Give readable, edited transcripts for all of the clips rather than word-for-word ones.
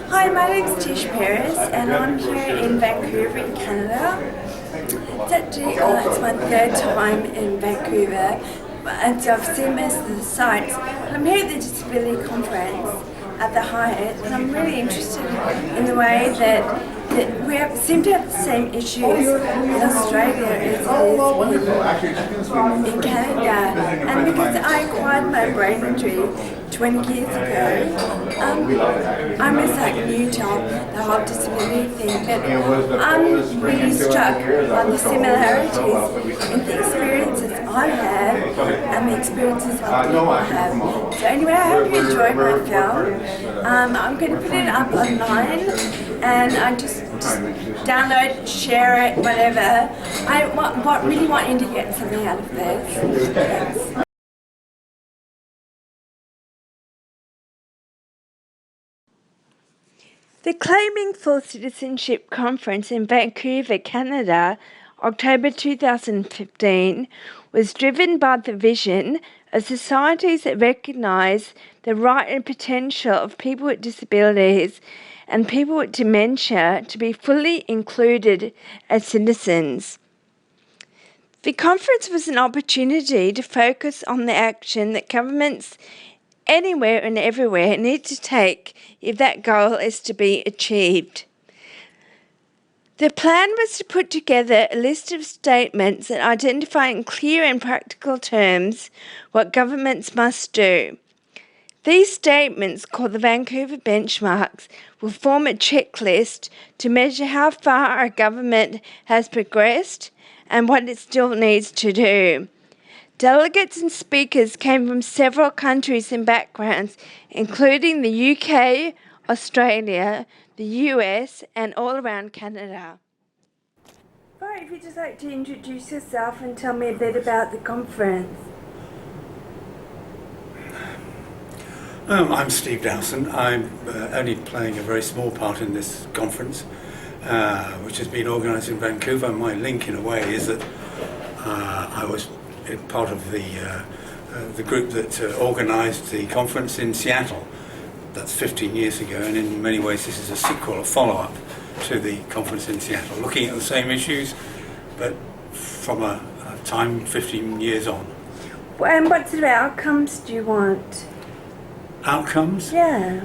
Hi, my name's Tish and I'm here in Vancouver, in Canada. It's my third time in Vancouver, and so I've seen most of the sites. I'm here at the Disability Conference at the Hyatt, and I'm really interested in the way that seem to have the same issues in Australia as in Canada. And because I acquired my brain injury 20 years ago, I'm just like new to the whole disability thing, but I'm really struck by the similarities in the experiences I have and the experiences other people have. So anyway, I hope you enjoyed my film. I'm going to put it up online, and I just download, share it, whatever. I really want you to get something out of this. Thanks. The Claiming for Citizenship conference in Vancouver, Canada, October 2015, was driven by the vision of societies that recognise the right and potential of people with disabilities and people with dementia to be fully included as citizens. The conference was an opportunity to focus on the action that governments anywhere and everywhere need to take if that goal is to be achieved. The plan was to put together a list of statements that identify in clear and practical terms what governments must do. These statements, called the Vancouver benchmarks, will form a checklist to measure how far our government has progressed and what it still needs to do. Delegates and speakers came from several countries and backgrounds, including the UK, Australia, the US, and all around Canada. Right, if you'd just like to introduce yourself and tell me a bit about the conference. I'm Steve Dowson. I'm only playing a very small part in this conference, which has been organised in Vancouver. My link, in a way, is that I was part of the group that organised the conference in Seattle. That's 15 years ago, and in many ways this is a sequel, a follow-up to the conference in Seattle, looking at the same issues, but from a time 15 years on. And what sort of outcomes do you want? Outcomes? Yeah.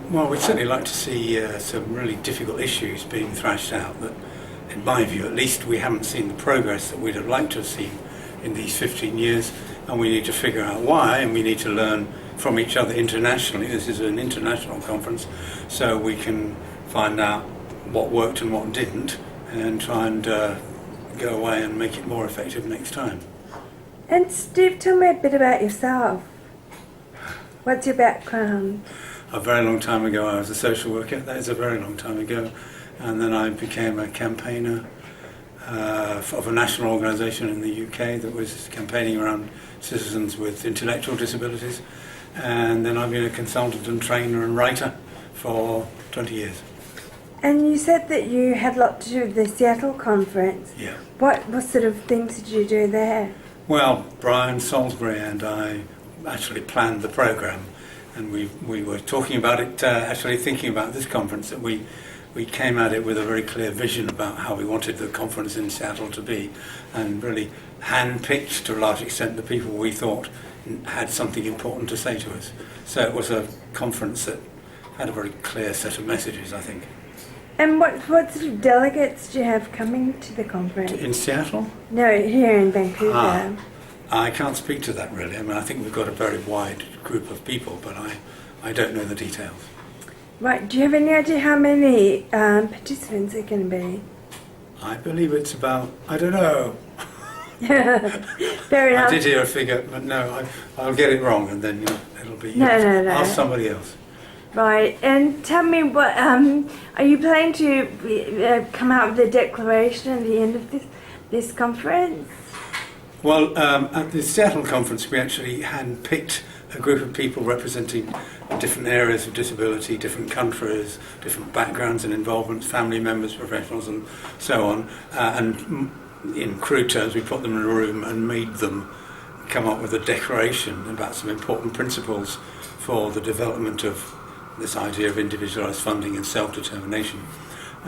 Well, we'd certainly like to see some really difficult issues being thrashed out that, in my view at least, we haven't seen the progress that we'd have liked to have seen in these 15 years, and we need to figure out why, and we need to learn from each other internationally. This is an international conference, so we can find out what worked and what didn't, and try and go away and make it more effective next time. And Steve, tell me a bit about yourself. What's your background? A very long time ago I was a social worker. That is a very long time ago. And then I became a campaigner of a national organisation in the UK that was campaigning around citizens with intellectual disabilities. And then I've been a consultant and trainer and writer for 20 years. And you said that you had a lot to do with the Seattle conference. Yeah. What sort of things did you do there? Well, Brian Salisbury and I actually planned the programme, and we were talking about it, actually thinking about this conference, that we came at it with a very clear vision about how we wanted the conference in Seattle to be, and really hand-picked to a large extent the people we thought had something important to say to us. So it was a conference that had a very clear set of messages, I think. And what sort of delegates do you have coming to the conference? In Seattle? No, here in Vancouver. I can't speak to that really. I mean, I think we've got a very wide group of people, but I don't know the details. Right, do you have any idea how many participants are going to be? I believe it's about, I don't know. Fair enough. I did hear a figure, but no, I'll get it wrong, and then it'll be, no. Ask somebody else. Right, and tell me, what are you planning to come out with a declaration at the end of this conference? Well, at the Seattle conference we actually hand-picked a group of people representing different areas of disability, different countries, different backgrounds and involvements, family members, professionals and so on, and in crude terms we put them in a room and made them come up with a declaration about some important principles for the development of this idea of individualised funding and self-determination.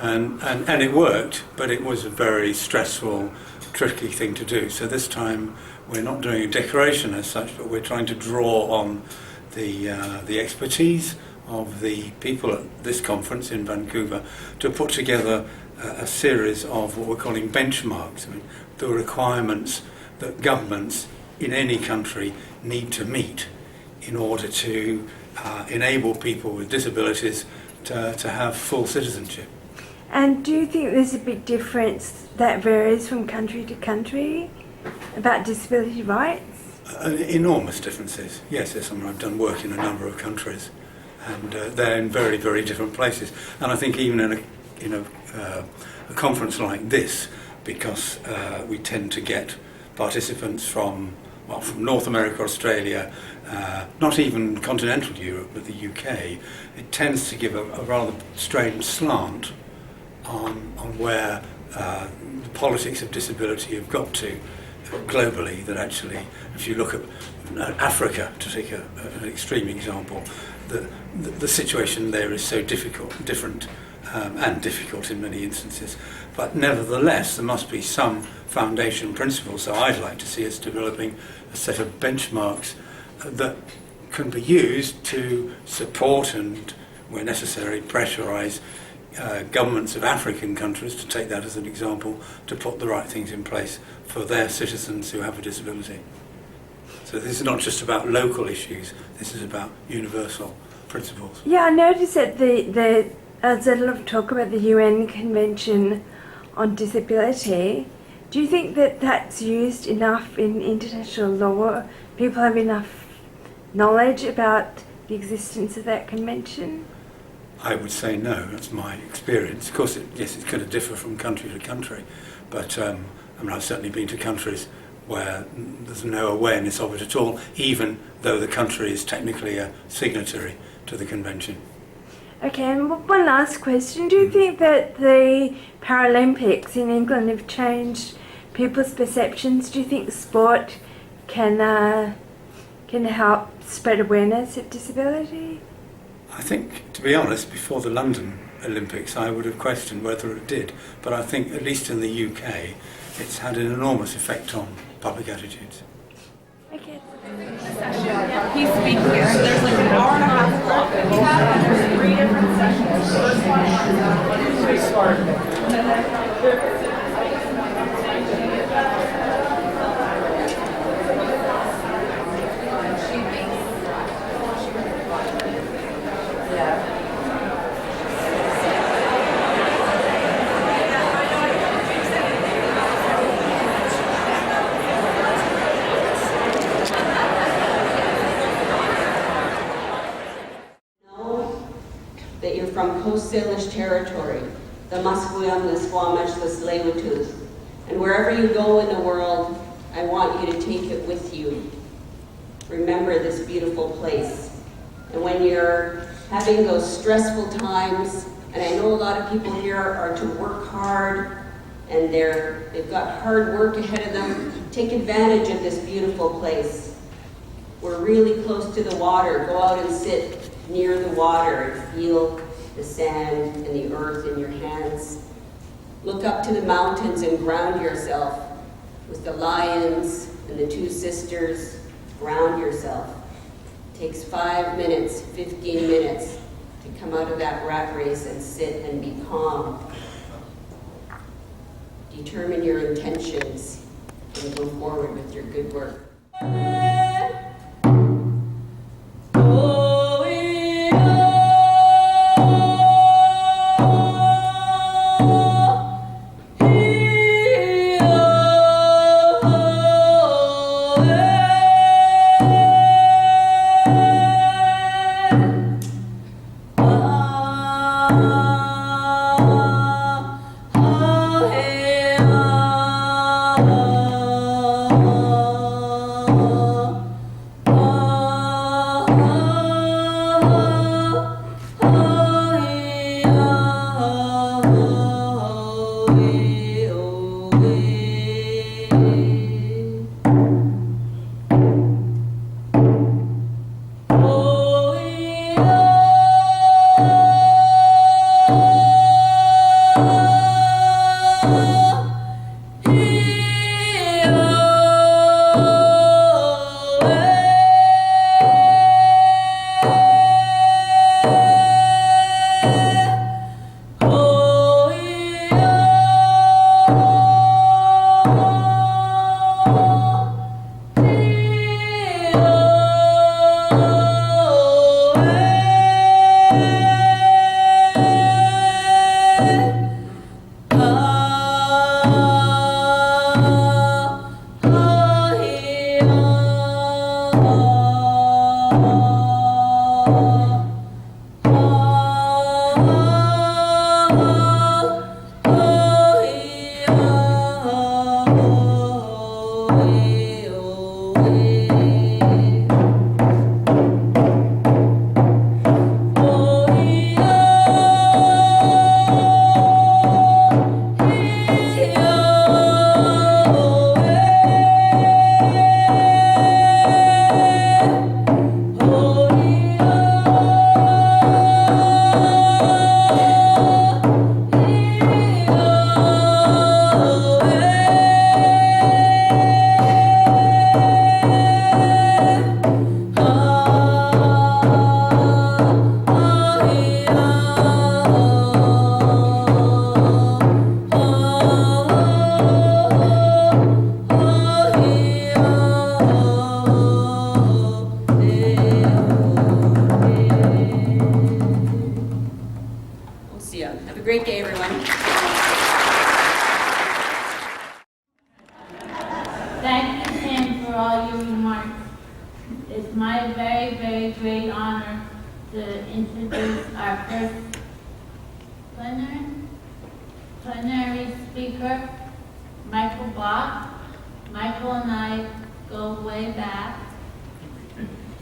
And it worked, but it was a very stressful, tricky thing to do. So this time we're not doing a declaration as such, but we're trying to draw on the expertise of the people at this conference in Vancouver to put together a series of what we're calling benchmarks. I mean, the requirements that governments in any country need to meet in order to enable people with disabilities to have full citizenship. And do you think there's a big difference that varies from country to country about disability rights? Enormous differences. Yes, I've done work in a number of countries, and they're in very, very different places. And I think even in a conference like this, because we tend to get participants from North America, Australia, not even continental Europe, but the UK, it tends to give a rather strange slant on where the politics of disability have got to globally. That actually, if you look at Africa, to take an extreme example, the situation there is so different and difficult in many instances. But nevertheless, there must be some foundation principles. So I'd like to see us developing a set of benchmarks that can be used to support and, where necessary, pressurise governments of African countries, to take that as an example, to put the right things in place for their citizens who have a disability. So this is not just about local issues, this is about universal principles. Yeah, I noticed that there's a lot of talk about the UN Convention on Disability. Do you think that that's used enough in international law? People have enough knowledge about the existence of that convention? I would say no, that's my experience. Of course, it's going to differ from country to country, but I've certainly been to countries where there's no awareness of it at all, even though the country is technically a signatory to the convention. Okay, and one last question. Do you think that the Paralympics in England have changed people's perceptions? Do you think sport can help spread awareness of disability? I think, to be honest, before the London Olympics I would have questioned whether it did, but I think, at least in the UK, it's had an enormous effect on public attitudes. Okay. He's speaking here. There's like an hour and a half block. We have 3 different sessions. First one, that you're from Coast Salish territory, the Musqueam, the Squamish, the Tsleil-Waututh. And wherever you go in the world, I want you to take it with you. Remember this beautiful place. And when you're having those stressful times, and I know a lot of people here are to work hard, and they've got hard work ahead of them, take advantage of this beautiful place. We're really close to the water. Go out and sit near the water and feel the sand and the earth in your hands. Look up to the mountains and ground yourself with the lions and the 2 sisters. Ground yourself. It takes 5 minutes, 15 minutes to come out of that rat race and sit and be calm. Determine your intentions and go forward with your good work. Have a great day, everyone. Thank you, Tim, for all your remarks. It's my very, very great honor to introduce our first plenary speaker, Michael Bach. Michael and I go way back,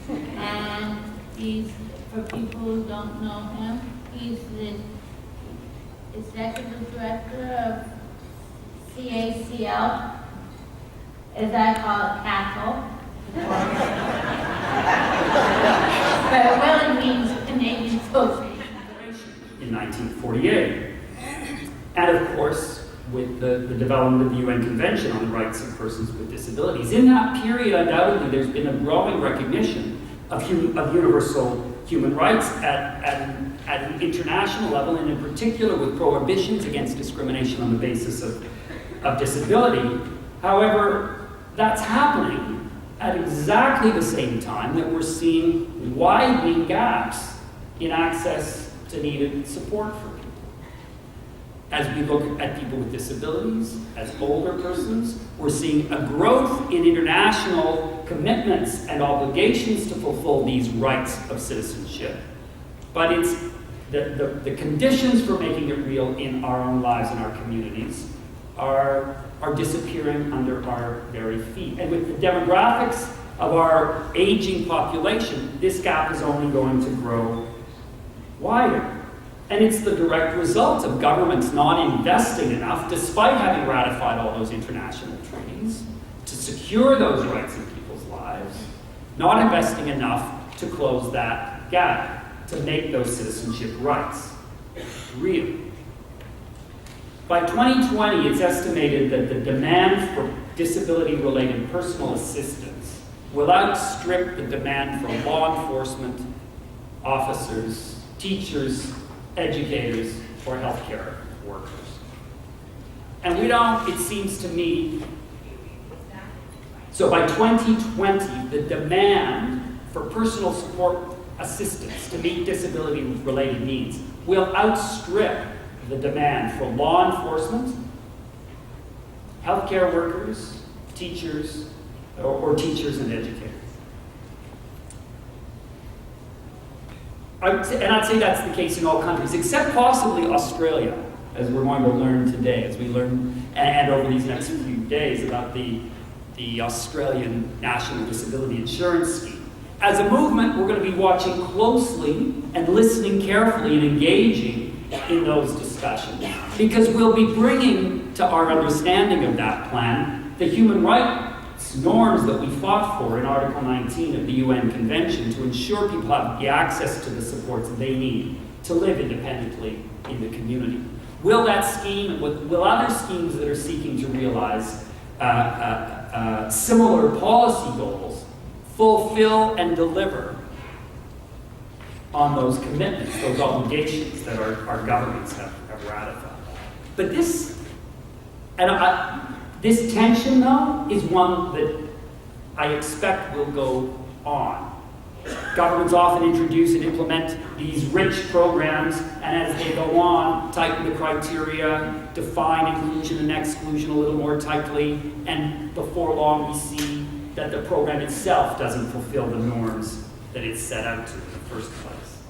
and he's, for people who don't know him, he's the executive director of CACL, as I call it, CACL. But it really means Canadian Association. In 1948. And of course, with the development of the UN Convention on the Rights of Persons with Disabilities. In that period, undoubtedly, there's been a growing recognition of universal human rights at an international level, and in particular with prohibitions against discrimination on the basis of disability. However, that's happening at exactly the same time that we're seeing widening gaps in access to needed support for people. As we look at people with disabilities, as older persons, we're seeing a growth in international commitments and obligations to fulfill these rights of citizenship. But it's the conditions for making it real in our own lives and our communities are disappearing under our very feet. And with the demographics of our aging population, this gap is only going to grow wider. And it's the direct result of governments not investing enough, despite having ratified all those international treaties, to secure those rights in people's lives, not investing enough to close that gap, to make those citizenship rights real. By 2020, it's estimated that the demand for disability-related personal assistance will outstrip the demand for law enforcement officers, teachers, educators, or healthcare workers. And we don't, it seems to me, so by 2020, the demand for personal support assistance to meet disability-related needs will outstrip the demand for law enforcement, healthcare workers, teachers, or teachers and educators. And I'd say that's the case in all countries, except possibly Australia, as we're going to learn today, as we learn, and over these next few days, about the Australian National Disability Insurance Scheme. As a movement, we're going to be watching closely and listening carefully and engaging in those discussions, because we'll be bringing to our understanding of that plan the human rights norms that we fought for in Article 19 of the UN Convention to ensure people have the access to the supports they need to live independently in the community. Will that scheme, will other schemes that are seeking to realize similar policy goals fulfill and deliver on those commitments, those obligations that our governments have ratified? But this tension, though, is one that I expect will go on. Governments often introduce and implement these rich programs, and as they go on, tighten the criteria, define inclusion and exclusion a little more tightly, and before long we see that the program itself doesn't fulfill the norms that it's set out to in the first place.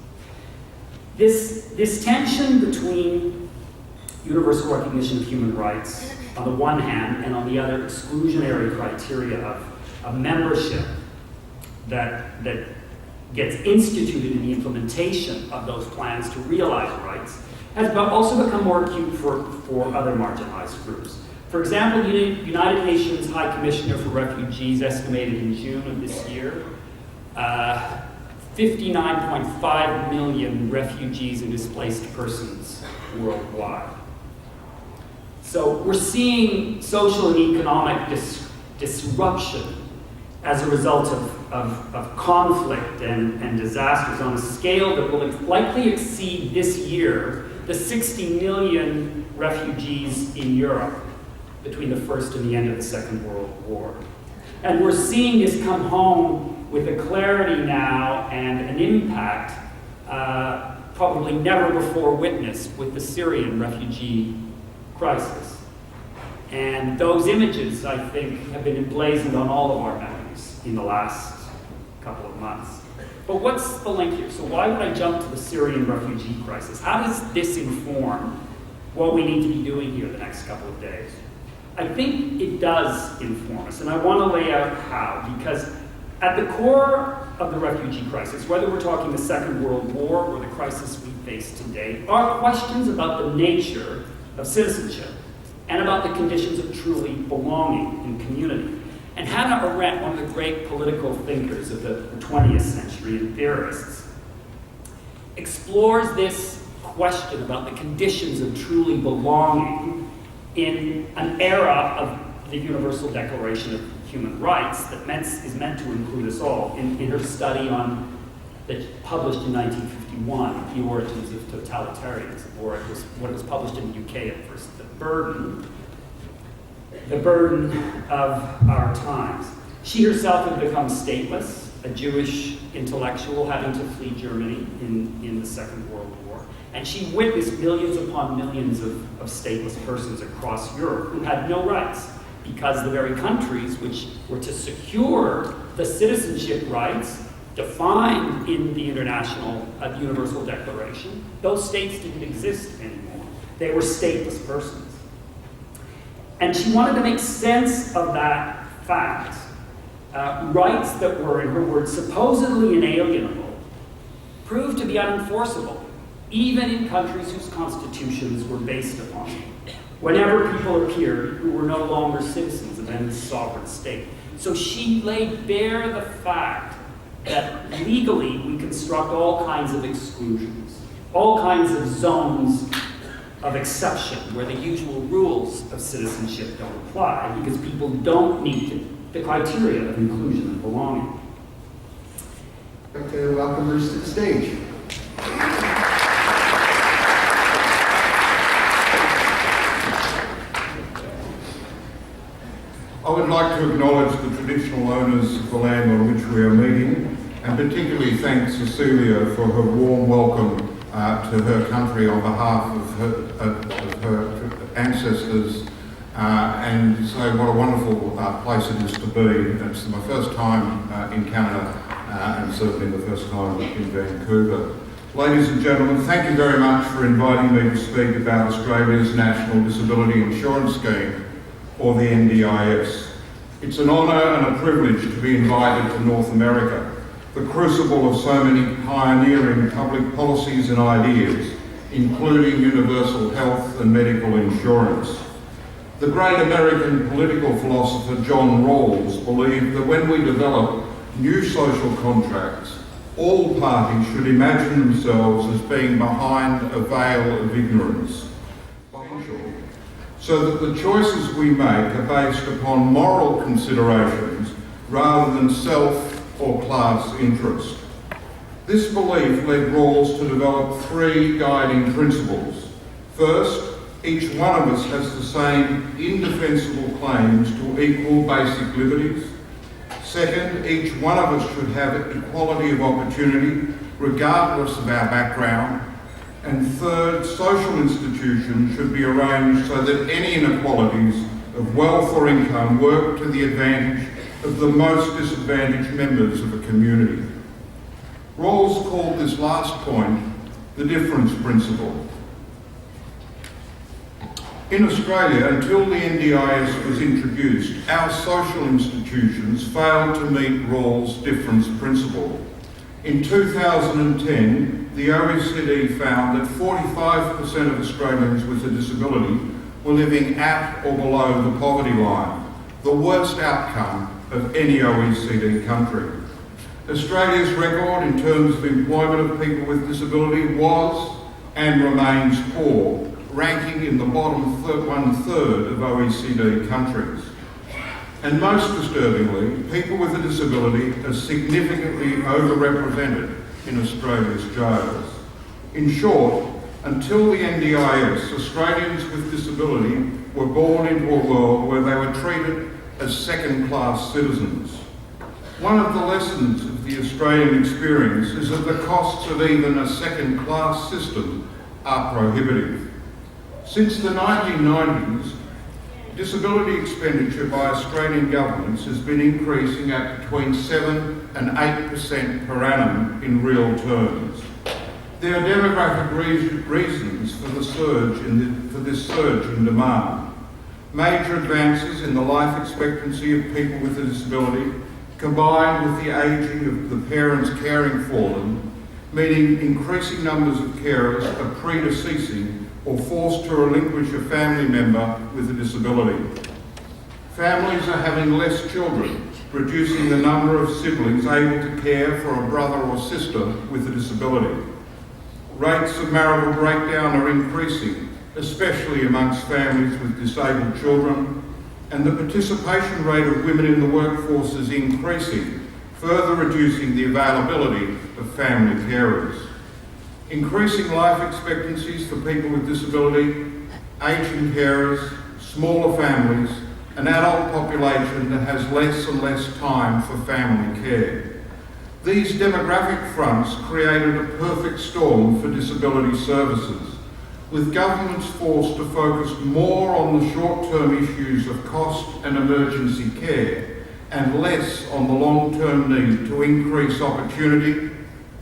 This tension between universal recognition of human rights on the one hand, and on the other, exclusionary criteria of membership that gets instituted in the implementation of those plans to realize rights, has also become more acute for other marginalized groups. For example, the United Nations High Commissioner for Refugees estimated in June of this year 59.5 million refugees and displaced persons worldwide. So we're seeing social and economic disruption as a result of conflict and disasters on a scale that will likely exceed this year the 60 million refugees in Europe between the first and the end of the Second World War. And we're seeing this come home with a clarity now and an impact probably never before witnessed with the Syrian refugee crisis. And those images, I think, have been emblazoned on all of our memories in the last couple of months. But what's the link here? So why would I jump to the Syrian refugee crisis? How does this inform what we need to be doing here the next couple of days? I think it does inform us, and I want to lay out how, because at the core of the refugee crisis, whether we're talking the Second World War or the crisis we face today, are questions about the nature of citizenship and about the conditions of truly belonging in community. And Hannah Arendt, one of the great political thinkers of the 20th century and theorists, explores this question about the conditions of truly belonging in an era of the Universal Declaration of Human Rights that is meant to include us all. In her study that published in 1951, The Origins of Totalitarianism, or what was published in the UK at first, The Burden of Our Times. She herself had become stateless, a Jewish intellectual having to flee Germany in the Second World War. And she witnessed millions upon millions of stateless persons across Europe who had no rights, because the very countries which were to secure the citizenship rights defined in the Universal Declaration, those states didn't exist anymore. They were stateless persons. And she wanted to make sense of that fact. Rights that were, in her words, supposedly inalienable proved to be unenforceable, even in countries whose constitutions were based upon it, whenever people appeared who were no longer citizens of any sovereign state. So she laid bare the fact that legally we construct all kinds of exclusions, all kinds of zones of exception where the usual rules of citizenship don't apply because people don't meet the criteria of inclusion and belonging. I'd like to welcome Bruce to the stage. I would like to acknowledge the traditional owners of the land on which we are meeting, and particularly thank Cecilia for her warm welcome to her country on behalf of her ancestors, and say what a wonderful place it is to be. It's my first time in Canada, and certainly the first time in Vancouver. Ladies and gentlemen, thank you very much for inviting me to speak about Australia's National Disability Insurance Scheme, or the NDIS. It's an honour and a privilege to be invited to North America, the crucible of so many pioneering public policies and ideas, including universal health and medical insurance. The great American political philosopher John Rawls believed that when we develop new social contracts, all parties should imagine themselves as being behind a veil of ignorance, so that the choices we make are based upon moral considerations rather than self or class interest. This belief led Rawls to develop three guiding principles. First, each one of us has the same indefensible claims to equal basic liberties. Second, each one of us should have equality of opportunity regardless of our background. And third, social institutions should be arranged so that any inequalities of wealth or income work to the advantage of the most disadvantaged members of a community. Rawls called this last point the difference principle. In Australia, until the NDIS was introduced, our social institutions failed to meet Rawls' difference principle. In 2010, the OECD found that 45% of Australians with a disability were living at or below the poverty line, the worst outcome of any OECD country. Australia's record in terms of employment of people with disability was and remains poor, ranking in the bottom one-third of OECD countries. And most disturbingly, people with a disability are significantly overrepresented in Australia's jails. In short, until the NDIS, Australians with disability were born into a world where they were treated as second-class citizens. One of the lessons of of the Australian experience is that the costs of even a second-class system are prohibitive. Since the 1990s, disability expenditure by Australian governments has been increasing at between 7 and 8% per annum in real terms. There are demographic reasons for this surge in demand. Major advances in the life expectancy of people with a disability, combined with the ageing of the parents caring for them, meaning increasing numbers of carers are predeceasing or forced to relinquish a family member with a disability. Families are having less children, reducing the number of siblings able to care for a brother or sister with a disability. Rates of marital breakdown are increasing, especially amongst families with disabled children, and the participation rate of women in the workforce is increasing, further reducing the availability of family carers. Increasing life expectancies for people with disability, ageing carers, smaller families, an adult population that has less and less time for family care. These demographic fronts created a perfect storm for disability services, with governments forced to focus more on the short-term issues of cost and emergency care and less on the long-term need to increase opportunity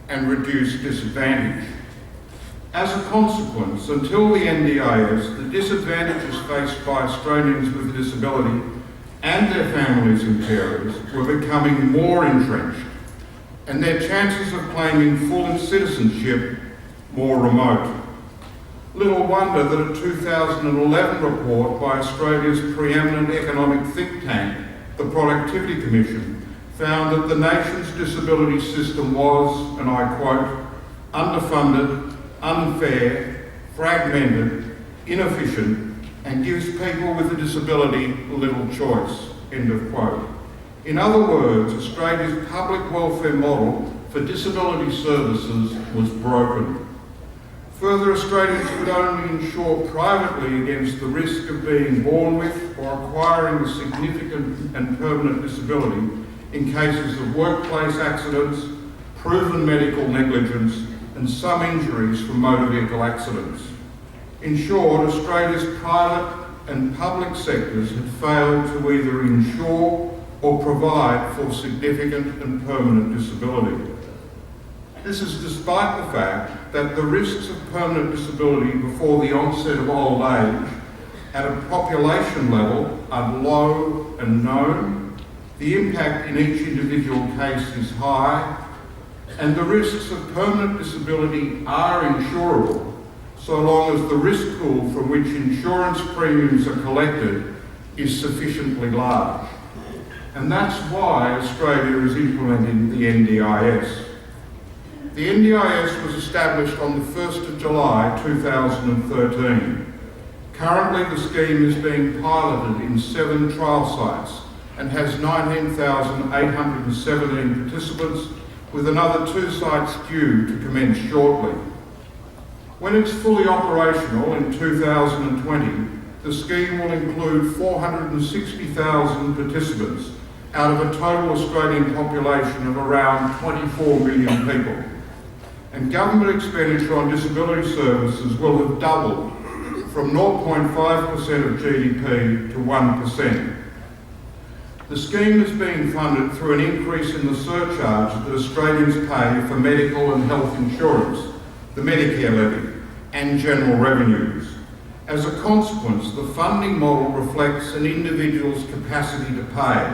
and reduce disadvantage. As a consequence, until the NDIS, the disadvantages faced by Australians with a disability and their families and carers were becoming more entrenched, and their chances of claiming full citizenship more remote. Little wonder that a 2011 report by Australia's preeminent economic think tank, the Productivity Commission, found that the nation's disability system was, and I quote, underfunded, unfair, fragmented, inefficient, and gives people with a disability little choice, end of quote. In other words, Australia's public welfare model for disability services was broken. Further, Australians could only insure privately against the risk of being born with or acquiring a significant and permanent disability in cases of workplace accidents, proven medical negligence, and some injuries from motor vehicle accidents. In short, Australia's private and public sectors had failed to either insure or provide for significant and permanent disability. This is despite the fact that the risks of permanent disability before the onset of old age at a population level are low and known, the impact in each individual case is high, and the risks of permanent disability are insurable so long as the risk pool from which insurance premiums are collected is sufficiently large. And that's why Australia is implementing the NDIS. The NDIS was established on the 1st of July 2013. Currently the scheme is being piloted in 7 trial sites and has 19,817 participants, with another 2 sites due to commence shortly. When it's fully operational in 2020, the scheme will include 460,000 participants out of a total Australian population of around 24 million people. And government expenditure on disability services will have doubled from 0.5% of GDP to 1%. The scheme is being funded through an increase in the surcharge that Australians pay for medical and health insurance, the Medicare levy, and general revenues. As a consequence, the funding model reflects an individual's capacity to pay.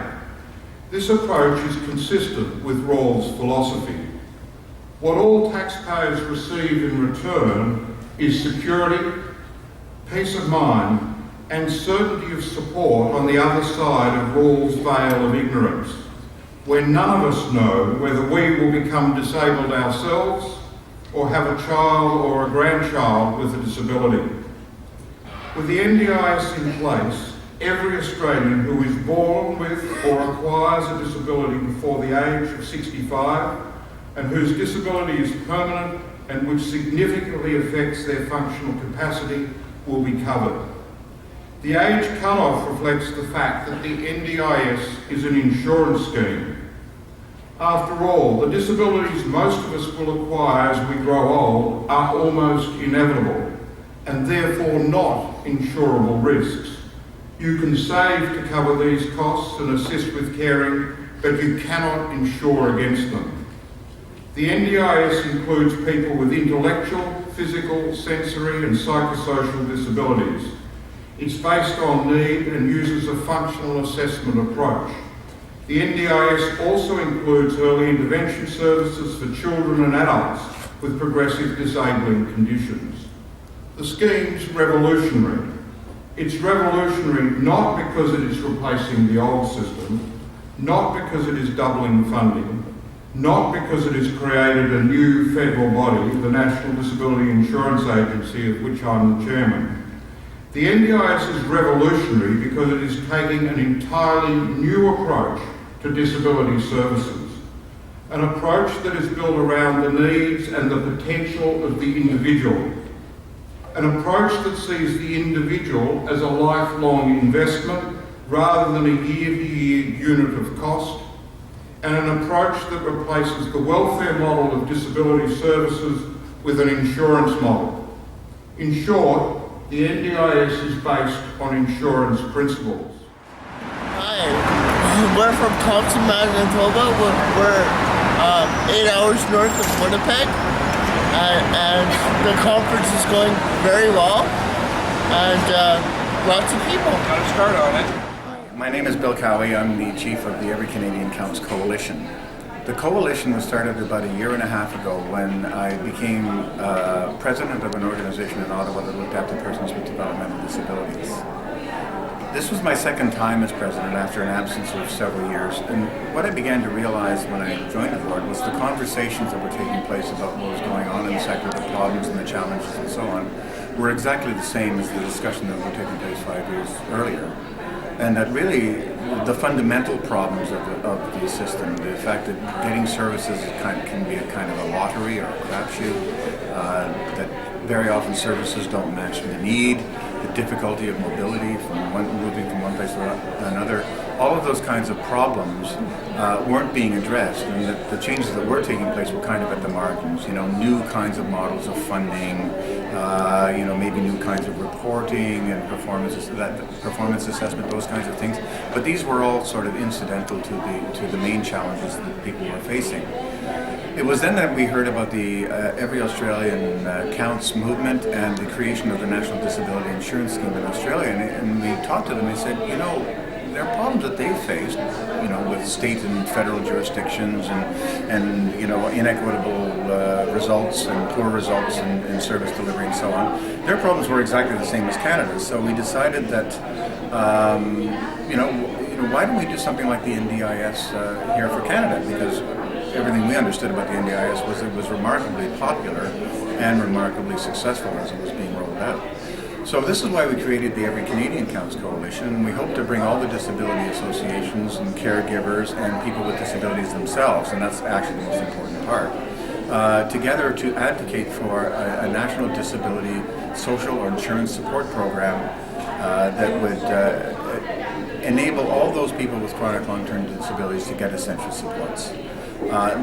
This approach is consistent with Rawls' philosophy. What all taxpayers receive in return is security, peace of mind, and certainty of support on the other side of Rawls' veil of ignorance, where none of us know whether we will become disabled ourselves or have a child or a grandchild with a disability. With the NDIS in place, every Australian who is born with or acquires a disability before the age of 65 and whose disability is permanent and which significantly affects their functional capacity will be covered. The age cut-off reflects the fact that the NDIS is an insurance scheme. After all, the disabilities most of us will acquire as we grow old are almost inevitable and therefore not insurable risks. You can save to cover these costs and assist with caring, but you cannot insure against them. The NDIS includes people with intellectual, physical, sensory and psychosocial disabilities. It's based on need and uses a functional assessment approach. The NDIS also includes early intervention services for children and adults with progressive disabling conditions. The scheme's revolutionary. It's revolutionary not because it is replacing the old system, not because it is doubling funding, not because it has created a new federal body, the National Disability Insurance Agency, of which I'm the chairman. The NDIS is revolutionary because it is taking an entirely new approach to disability services, an approach that is built around the needs and the potential of the individual, an approach that sees the individual as a lifelong investment rather than a year-to-year unit of cost, and an approach that replaces the welfare model of disability services with an insurance model. In short, the NDIS is based on insurance principles. Hi. We're from Thompson, Manitoba. We're 8 hours north of Winnipeg, and the conference is going very well, and lots of people. Got to start on it. My name is Bill Cowie. I'm the chief of the Every Canadian Counts Coalition. The coalition was started about a year and a half ago when I became president of an organization in Ottawa that looked after persons with developmental disabilities. This was my second time as president after an absence of several years, and what I began to realize when I joined the board was the conversations that were taking place about what was going on in the sector, the problems and the challenges and so on, were exactly the same as the discussion that were taking place 5 years earlier. And that really the fundamental problems of the system, the fact that getting services can be a kind of a lottery or a crapshoot, that very often services don't match the need, the difficulty of mobility moving from one place to another, all of those kinds of problems weren't being addressed, and the changes that were taking place were kind of at the margins. New kinds of models of funding, maybe new kinds of reporting and performance assessment, those kinds of things. But these were all sort of incidental to the main challenges that people were facing. It was then that we heard about the Every Australian Counts movement and the creation of the National Disability Insurance Scheme in Australia, and we talked to them and they said, there are problems that they faced, with state and federal jurisdictions and inequitable results and poor results in service delivery and so on. Their problems were exactly the same as Canada's, so we decided that, why don't we do something like the NDIS here for Canada? Because everything we understood about the NDIS was it was remarkably popular and remarkably successful as it was being rolled out. So this is why we created the Every Canadian Counts Coalition, and we hope to bring all the disability associations and caregivers and people with disabilities themselves, and that's actually the most important part, together to advocate for a national disability social or insurance support program that would enable all those people with chronic long-term disabilities to get essential supports.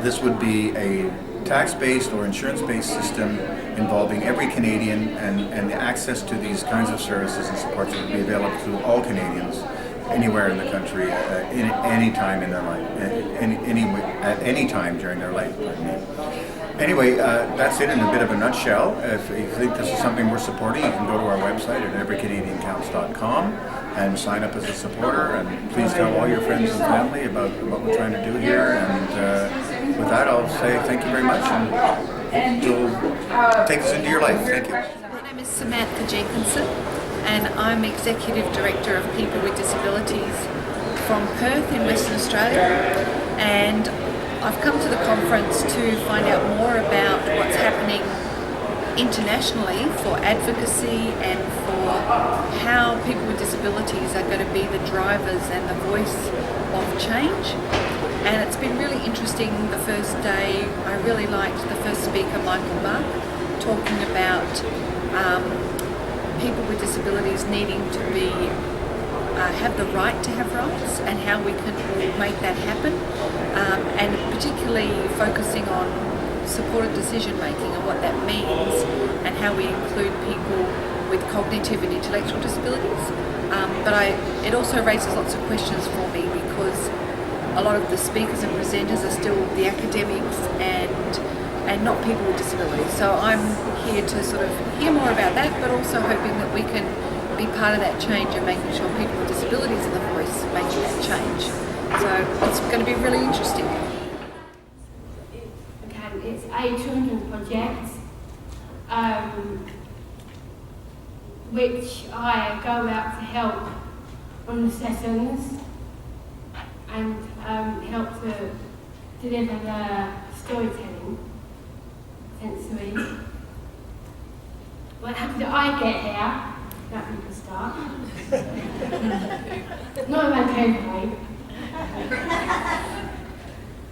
This would be a tax-based or insurance-based system involving every Canadian, and the access to these kinds of services and supports would be available to all Canadians anywhere in the country at any time in their life, at any time during their life. Anyway, that's it in a bit of a nutshell. If you think this is something we're supporting, you can go to our website at everycanadiancounts.com and sign up as a supporter, and please tell all your friends and family about what we're trying to do here. And with that, I'll say thank you very much, and you'll take us into your life. Thank you. My name is Samantha Jenkinson, and I'm Executive Director of People with Disabilities from Perth in Western Australia, and I've come to the conference to find out more about what's happening internationally for advocacy and for how people with disabilities are going to be the drivers and the voice of change. And it's been really interesting the first day. I really liked the first speaker, Michael Buck, talking about people with disabilities needing to be have the right to have rights and how we can make that happen, and particularly focusing on supported decision making and what that means and how we include people with cognitive and intellectual disabilities. It also raises lots of questions for me because a lot of the speakers and presenters are still the academics and not people with disabilities. So I'm here to sort of hear more about that, but also hoping that we can be part of that change and making sure people with disabilities are the voice making that change. So it's going to be really interesting. Okay, it's a children's project, which I go out to help on the sessions and help to deliver the storytelling, sensory. Well, how did I get here? That we can start. Not in Vancouver, right?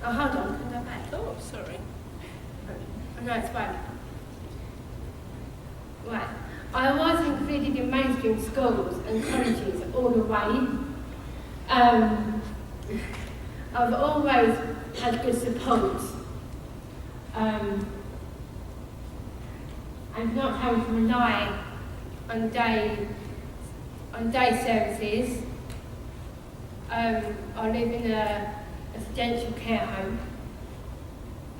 Oh, hold on, can I go back? Oh, sorry. Oh, no, it's fine. Right. I was included in mainstream schools and colleges all the way. I've always had good support. And not having to rely on day services. I live in a residential care home.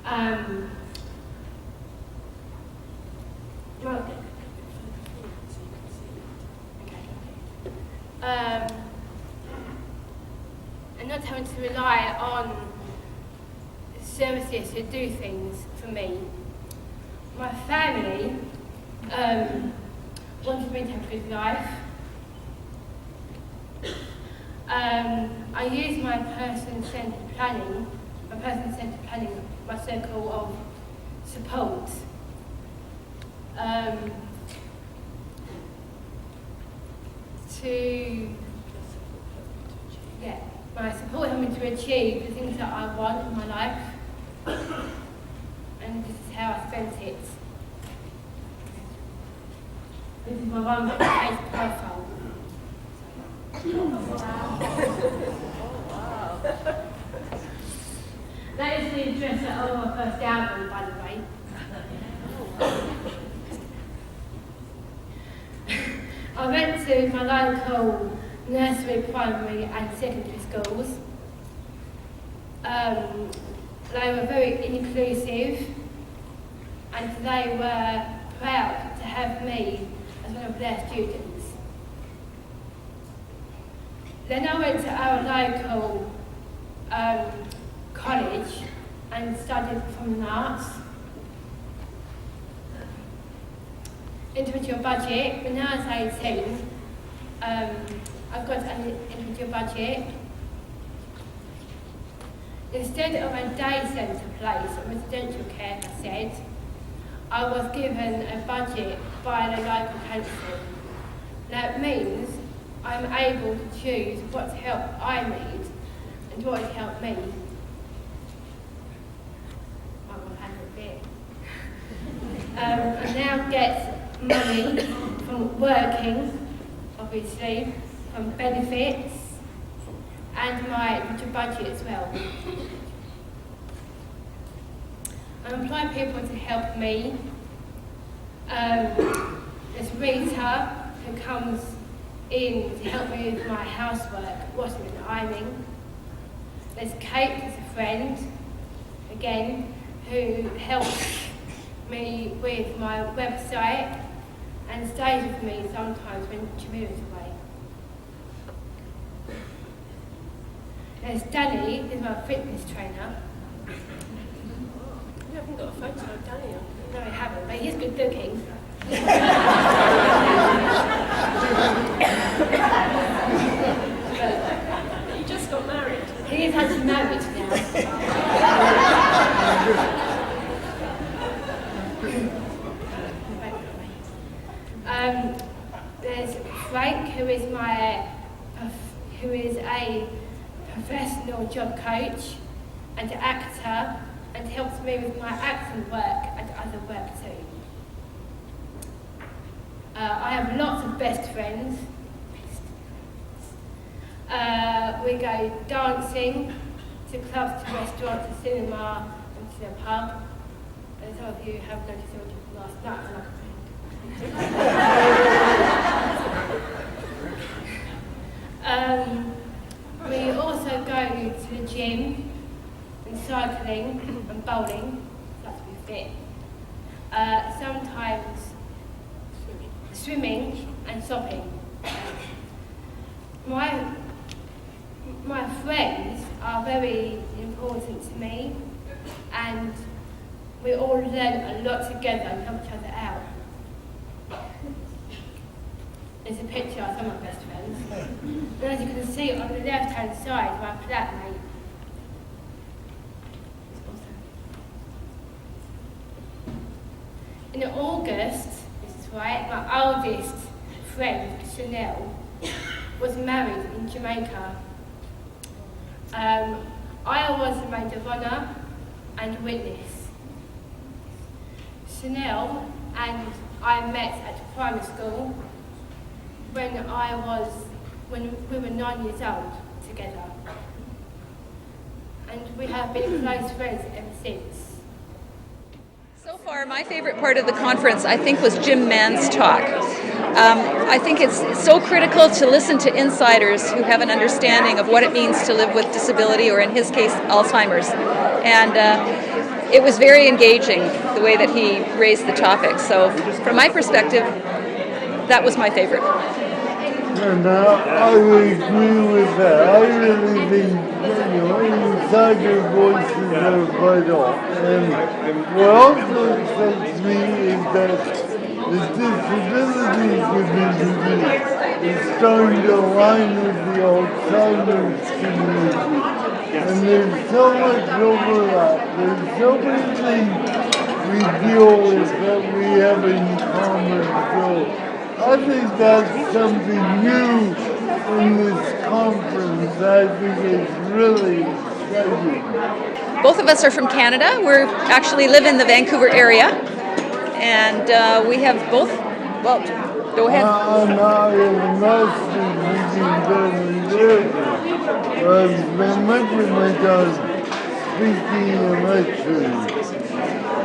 And not having to rely on services to do things for me. My family wanted me to have a good life. I use my person-centered planning, my circle of support. My support helped me to achieve the things that I want in my life, and this is how I spent it. This is my one-page profile. That is the address of my first album, by the way. I went to my local nursery, primary and secondary schools. They were very inclusive and they were proud to have me as one of their students. Then I went to our local college and studied performing arts. Individual budget, when I was 18, I've got an individual budget. Instead of a day centre place or residential care, I said, I was given a budget by the local council. That means I'm able to choose what help I need and what would help me. I will have a bit. I now get money from working, obviously, from benefits, and my individual budget as well. I employ people to help me. There's Rita, who comes in to help me with my housework, washing and ironing. There's Kate, who's a friend, again, who helps me with my website and stays with me sometimes when Jamira's away. There's Danny, who's my fitness trainer. You haven't got a photo of Danny on. No, I haven't, but he's good looking. But you just got married. He is actually married now. There's Frank, who is a professional job coach and an actor, and helps me with my acting work and other work too. I have lots of best friends. We go dancing, to clubs, to restaurants, to cinema, and to the pub. And some of you have noticed I went to last night, we also go to the gym, and cycling, and bowling. That's to be fit. Sometimes swimming and shopping. My friends are very important to me, and we all learn a lot together and help each other out. There's a picture of some of my best friends. And as you can see on the left-hand side, my flatmate. In August, this is right, my oldest friend, Chanel, was married in Jamaica. I was the maid of honour and witness. Chanel and I met at primary school when we were 9 years old together. And we have been close friends ever since. So far, my favorite part of the conference, I think, was Jim Mann's talk. I think it's so critical to listen to insiders who have an understanding of what it means to live with disability, or in his case, Alzheimer's. And it was very engaging, the way that he raised the topic. So from my perspective, that was my favorite. And I would agree with that. I really think, insider voices are vital. And what also excites me is that the disability community is starting to align with the Alzheimer's community. And there's so much overlap. There's so many things we deal with that we have in common. So I think that's something new in this conference. I think it's really exciting. Both of us are from Canada. We actually live in the Vancouver area. And we have both, well, go ahead. I'm not a master's degree in I've been making my time speaking and lecturing.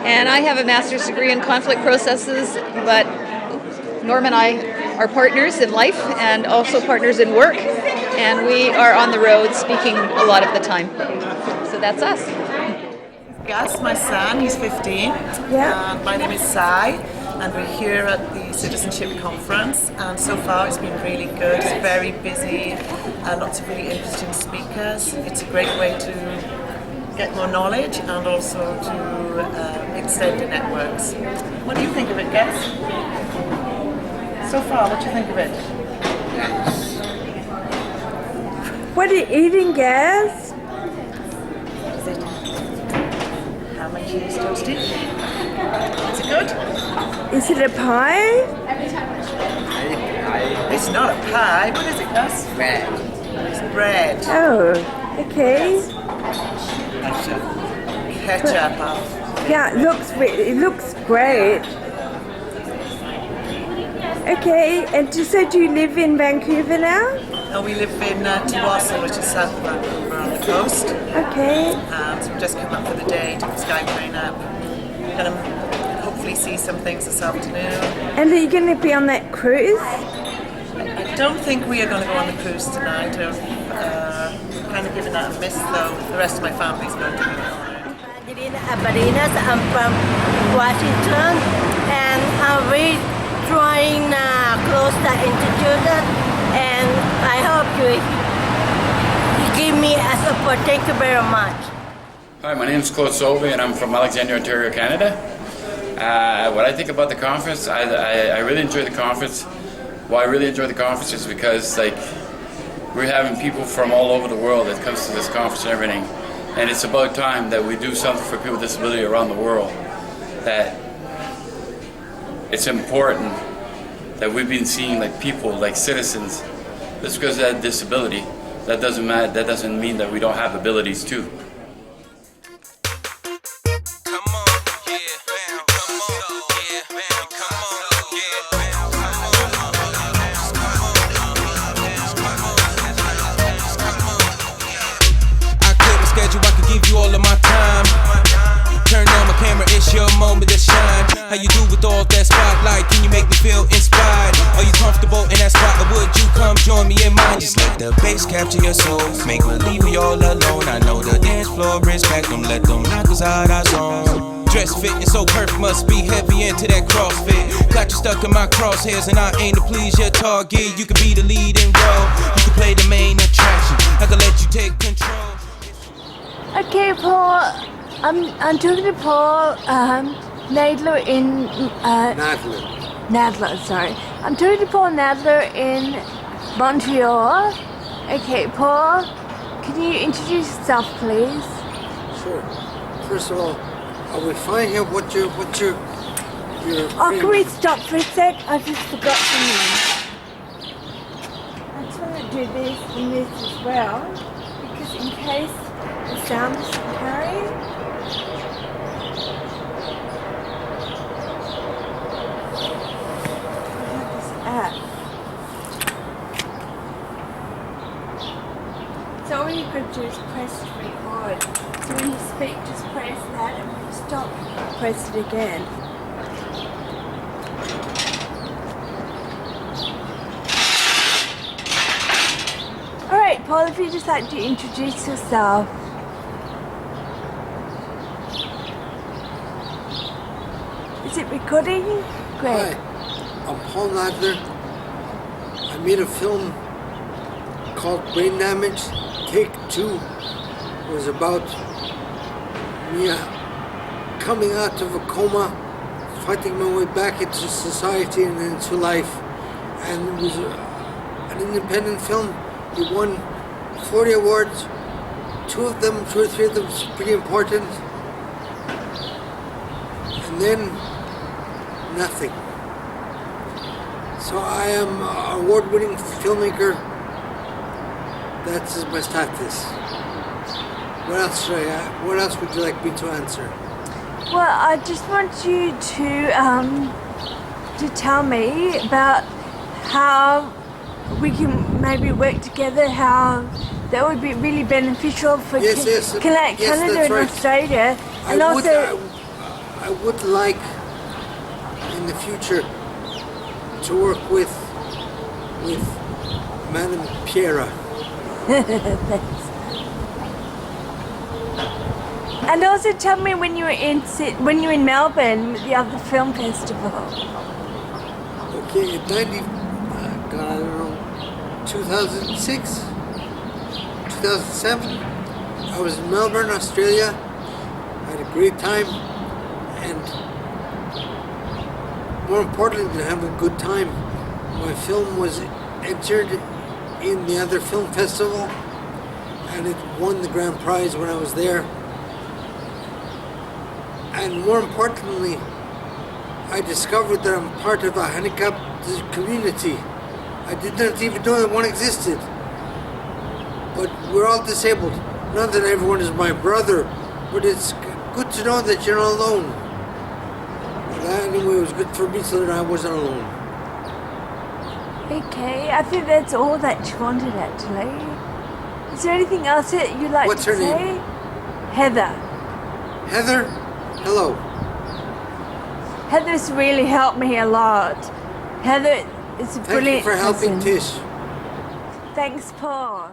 And I have a master's degree in conflict processes, but Norm and I are partners in life and also partners in work, and we are on the road speaking a lot of the time. So that's us. Gus, my son, he's 15. Yeah. And my name is Sai, and we're here at the Citizenship conference, and so far it's been really good. It's very busy, lots of really interesting speakers. It's a great way to get more knowledge and also to extend the networks. What do you think of it, Gus? So far, what do you think of it? What are you eating, Gaz? Is it ham and cheese toasty? Is it good? Is it a pie? It's not a pie. What is it, Gus? Bread. It's bread. Oh, okay. Ketchup up. Yeah, it looks great. Okay, and you said you live in Vancouver now? No, we live in Tiwasa, which is south of Vancouver on the coast. Okay. And so we've just come up for the day, took the sky train up. Gonna hopefully see some things this afternoon. And are you going to be on that cruise? I don't think we are going to go on the cruise tonight. I've kind of given that a miss, though. The rest of my family's going to be on it. I'm from Washington, and I'm really trying close that institution, and I hope you give me a support. Thank you very much. Hi, my name is Claude Solvay, and I'm from Alexandria, Ontario, Canada. What I think about the conference, I really enjoy the conference. Why I really enjoy the conference is because we're having people from all over the world that comes to this conference and everything. And it's about time that we do something for people with disability around the world. That it's important that we've been seeing like people, like citizens. Just because they have disability, that doesn't matter. That doesn't mean that we don't have abilities too. How you do with all that spotlight? Can you make me feel inspired? Are you comfortable in that spot, or would you come join me in mine? Just let the bass capture your soul. Make believe we all alone. I know the dance floor is packed. Don't let them knock us out our zone. Dress fitting so perfect, must be heavy into that CrossFit. Got you stuck in my crosshairs and I aim to please your target. You could be the leading role, you could play the main attraction. I could let you take control. Okay, Paul. I'm talking to Paul Nadler in Nadler, sorry. I'm talking to Paul Nadler in Montreal. Okay, Paul, can you introduce yourself, please? Sure. First of all, are we fine here? What's your Oh, can we stop for a sec? I just forgot something. I just want to do this and this as well, because in case the sound doesn't carry. I have this app. So all you've got to do is press record. So when you speak, just press that, and when you stop, press it again. Alright, Paul, if you'd just like to introduce yourself. Is it recording? Great. Hi, I'm Paul Nadler. I made a film called Brain Damage, Take 2. It was about me coming out of a coma, fighting my way back into society and into life. And it was an independent film. It won 40 awards. Two or three of them was pretty important. And then nothing. So I am an award-winning filmmaker. That's my status. What else would you like me to answer? Well, I just want you to tell me about how we can maybe work together, how that would be really beneficial for Canada and Australia. And I would like in the future to work with Madame Piera. Thanks. And also tell me when you were in Melbourne with the other film festival. Okay, I don't know, 2006, 2007. I was in Melbourne, Australia. I had a great time, and more importantly than having a good time, my film was entered in the other film festival, and it won the grand prize when I was there. And more importantly, I discovered that I'm part of a handicapped community. I did not even know that one existed. But we're all disabled. Not that everyone is my brother, but it's good to know that you're not alone. But anyway, it was good for me so that I wasn't alone. Okay, I think that's all that you wanted actually. Is there anything else that you'd like What's to her say? name? Heather. Heather, hello. Heather's really helped me a lot. Heather is a brilliant Thank you for helping person. Tish. Thanks, Paul.